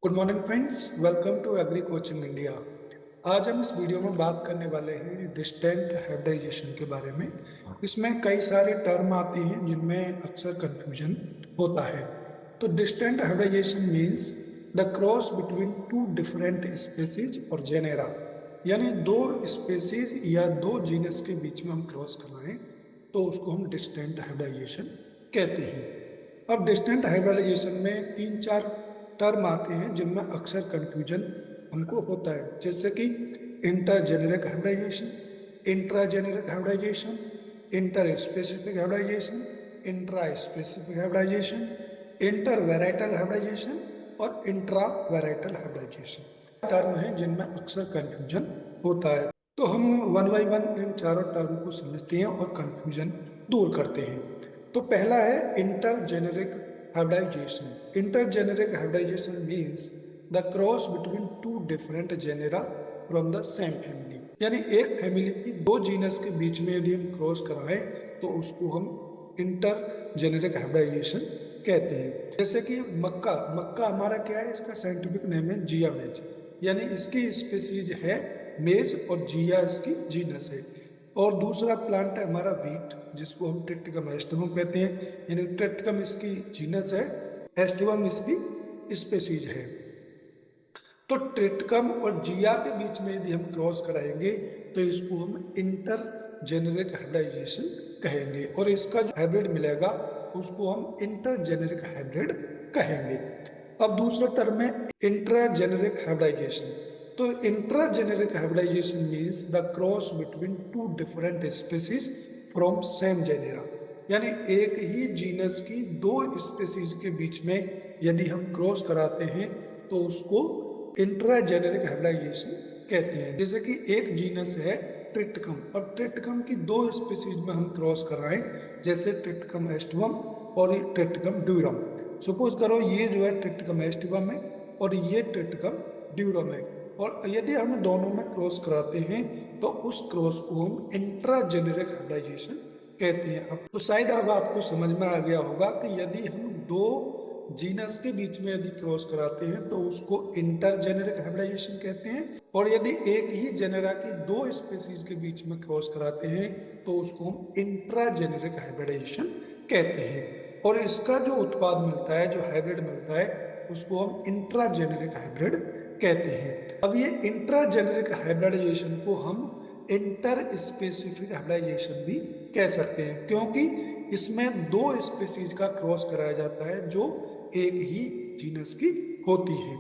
Good morning friends, welcome to agri coaching India. आज हम इस वीडियो में बात करने वाले हैं डिस्टेंट हाइब्रिडाइजेशन के बारे में। इसमें कई सारे टर्म आते हैं जिनमें अक्सर कंफ्यूजन होता है। तो distant hybridization means the cross between two different species और जेनेरा, यानी दो स्पेसीज या दो जीनस के बीच में हम क्रॉस कराएं तो उसको हम डिस्टेंट हाइब्रिडाइजेशन कहते हैं। अब डिस्टेंट हाइब्रिडाइजेशन में तीन चार टर्म आते हैं जिनमें अक्सर कंफ्यूजन हमको होता है, जैसे कि intergeneric hybridization, intrageneric hybridization, inter specific hybridization, intra specific hybridization, intervarietal hybridization और इंट्रा वेराइटल हाइब्रिडाइजेशन टर्म है जिनमें अक्सर कंफ्यूजन होता है। तो हम वन बाई वन इन चारों टर्म को समझते हैं और कंफ्यूजन दूर करते हैं। तो पहला है इंटरजेनेरिक hybridization. Intergeneric hybridization means the cross between two different genera from the same family. यानी एक फैमिली की दो जीनस के बीच में यदि हम क्रॉस कराएं तो उसको हम इंटरजेनेरिक हाइब्रिडाइजेशन कहते हैं। जैसे कि मक्का मक्का हमारा क्या है, इसका साइंटिफिक नेम है जिया मेज, यानी इसकी स्पीसीज है मेज और जिया इसकी जीनस है। और दूसरा प्लांट है हमारा वीट, जिसको हम ट्रिटिकम एस्टिवम कहते हैं, यानी ट्रिटिकम इसकी जीनस है, एस्टिवम इसकी स्पेसीज है। तो ट्रिटिकम और जिया के बीच में यदि हम क्रॉस कराएंगे तो इसको हम इंटर जेनेरिक हाइब्रिडाइजेशन कहेंगे, और इसका जो हाइब्रिड मिलेगा उसको हम इंटर जेनेरिक हाइब्रिड कहेंगे। अब दूसरा टर्म है इंट्रा जेनेरिक हाइब्रिडाइजेशन। तो intra generic hybridization means the cross between two different species from same genera, यानी एक ही जीनस की दो स्पेसीज के बीच में यदि हम क्रॉस कराते हैं तो उसको इंट्रा जेनेरिक हाइब्रिडाइजेशन कहते हैं। जैसे कि एक जीनस है ट्रिटिकम, और ट्रिटिकम की दो स्पेसीज में हम क्रॉस कराएं, जैसे ट्रिटिकम एस्टिवम और ट्रिटिकम ड्यूरम। सपोज करो ये जो है ट्रिटिकम एस्टिवम है और ये ट्रिटिकम ड्यूरम है, और यदि हम दोनों में क्रॉस कराते हैं तो उस क्रॉस को हम इंट्रा जेनेरिक हाइब्रिडाइजेशन कहते हैं। अब तो शायद अब आपको समझ में आ गया होगा कि यदि हम दो जीनस के बीच में यदि क्रॉस कराते हैं तो उसको इंटर जेनेरिक हाइब्रिडाइजेशन कहते हैं, और यदि एक ही जेनेरा की दो स्पेसीज के बीच में क्रॉस कराते हैं तो उसको हम इंट्रा जेनेरिक हाइब्रिडाइजेशन कहते हैं। और इसका जो उत्पाद मिलता है, जो हाइब्रिड मिलता है, उसको हम इंट्रा जेनेरिक हाइब्रिड कहते हैं। अब ये इंट्रा जेनेरिक हाइब्रिडाइजेशन को हम इंटर स्पेसिफिक हाइब्रिडाइजेशन भी कह सकते हैं, क्योंकि इसमें दो स्पेसीज का क्रॉस कराया जाता है जो एक ही जीनस की होती है।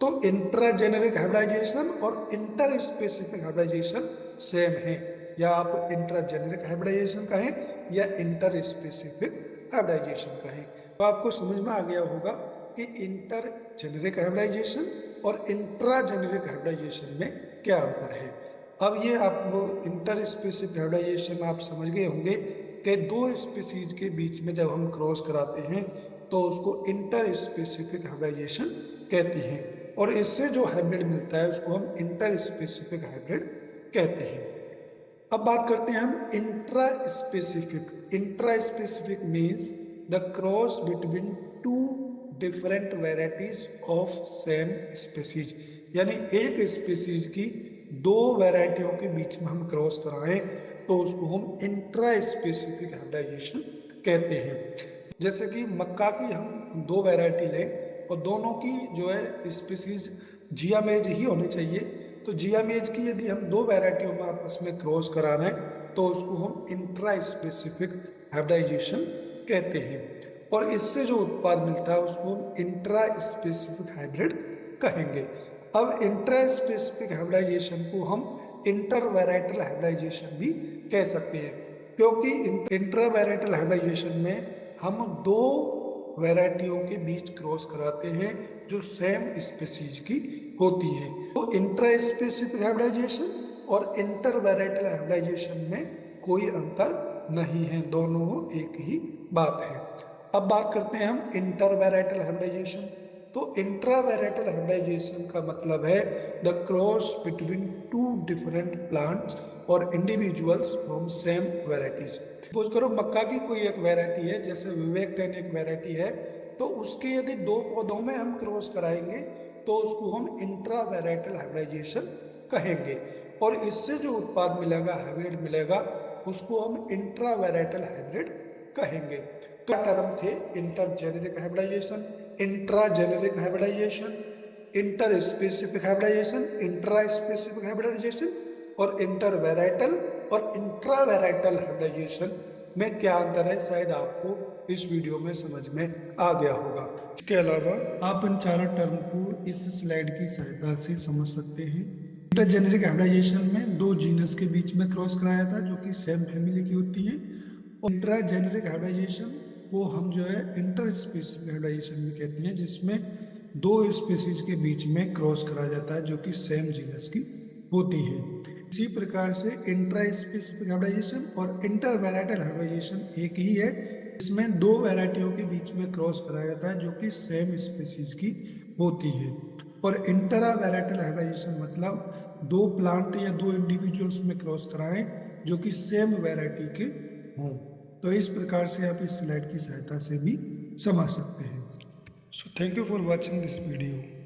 तो इंट्रा जेनेरिक हाइब्रिडाइजेशन और इंटर स्पेसिफिक हाइब्रिडाइजेशन सेम है, या आप इंट्रा जेनेरिक हाइब्रिडाइजेशन कहें या इंटर स्पेसिफिक हाइब्रिडाइजेशन कहें। तो आपको समझ में आ गया होगा कि इंटर जेनेरिक हाइब्रिडाइजेशन और इंट्रा जेनेरिक हाइब्रिडाइजेशन में क्या अंतर है। अब ये आपको इंटर स्पेसिफिक हाइब्रिडाइजेशन आप समझ गए होंगे कि दो स्पीसीज के बीच में जब हम क्रॉस कराते हैं तो उसको इंटर स्पेसिफिक हाइब्रिडाइजेशन कहते हैं, और इससे जो हाइब्रिड मिलता है उसको हम इंटर स्पेसिफिक हाइब्रिड कहते हैं। अब बात करते हैं हम intra specific. Intra specific means the cross between two different varieties of same species, यानी एक स्पेसीज की दो वेराइटियों के बीच में हम क्रॉस कराएं तो उसको हम इंट्रा स्पेसिफिक हाइब्रिडाइजेशन कहते हैं। जैसे कि मक्का की हम दो वैरायटी लें और दोनों की जो है स्पीसीज जिया मेज ही होनी चाहिए, तो जिया मेज की यदि हम दो वैरायटियों में आपस में क्रॉस करा रहे हैं तो उसको हम इंट्रा स्पेसिफिक हाइब्रिडाइजेशन कहते हैं, और इससे जो उत्पाद मिलता है उसको हम इंट्रा स्पेसिफिक हाइब्रिड कहेंगे। अब इंट्रा स्पेसिफिक हाइब्रिडाइजेशन को हम इंटर वेराइटल हाइब्रिडाइजेशन भी कह सकते हैं, क्योंकि इंट्रा वेराइटल हाइब्रिडाइजेशन में हम दो वैरायटियों के बीच क्रॉस कराते हैं जो सेम स्पीसीज की होती है। तो इंट्रा स्पेसिफिक हाइब्रिडाइजेशन और इंटर वेराइटल हाइब्रिडाइजेशन में कोई अंतर नहीं है, दोनों एक ही बात है। अब बात करते हैं हम इंटर वेराइटल हाइब्रिडाइजेशन। तो इंट्रा वेराइटल हाइब्रिडाइजेशन का मतलब है the cross between two different plants और individuals from same varieties. Suppose करो मक्का की कोई एक वैरायटी है, जैसे विवेक 10 एक वैरायटी है, तो उसके यदि दो पौधों में हम क्रॉस कराएंगे तो उसको हम इंट्रा वैराइटल हाइब्रिडाइजेशन कहेंगे। और इससे जो उत्पाद मिलेगा, हाइब्रिड मिलेगा, उसको हम इंट्रा वैराइटल हाइब्रिड कहेंगे। तो टर्म थे inter generic hybridization, intra generic hybridization, inter specific hybridization, intra specific hybridization और इंटर वैराइटल और इंट्रा वैराइटल हाइब्रिडाइजेशन में क्या अंतर है, शायद आपको इस वीडियो में समझ में आ गया होगा। इसके अलावा आप इन चारों टर्म को इस स्लाइड की सहायता से समझ सकते हैं। इंटरजेनेरिक हाइब्रिडाइजेशन में दो जीनस के बीच में क्रॉस कराया था जो कि सेम फैमिली की होती है। और इंट्रा जेनेरिक हाइब्रिडाइजेशन को हम जो है इंटर स्पेसिफिक हाइब्रिडाइजेशन भी कहते हैं, जिसमें दो स्पीसीज के बीच में क्रॉस कराया जाता है जो कि सेम जीनस की होती है। इसी प्रकार से इंट्रा स्पेसिफिक हाइब्रिडाइजेशन और इंटर वैराइटल हाइब्रिडाइजेशन एक ही है, इसमें दो वैरायटियों के बीच में क्रॉस कराया जाता है जो कि सेम स्पीसीज की होती है। और इंटरा वैराइटल हाइब्रिडाइजेशन मतलब दो प्लांट या दो इंडिविजुअल्स में क्रॉस कराएं जो कि सेम वैरायटी के हों। तो इस प्रकार से आप इस स्लाइड की सहायता से भी समझ सकते हैं। So thank you for watching this video.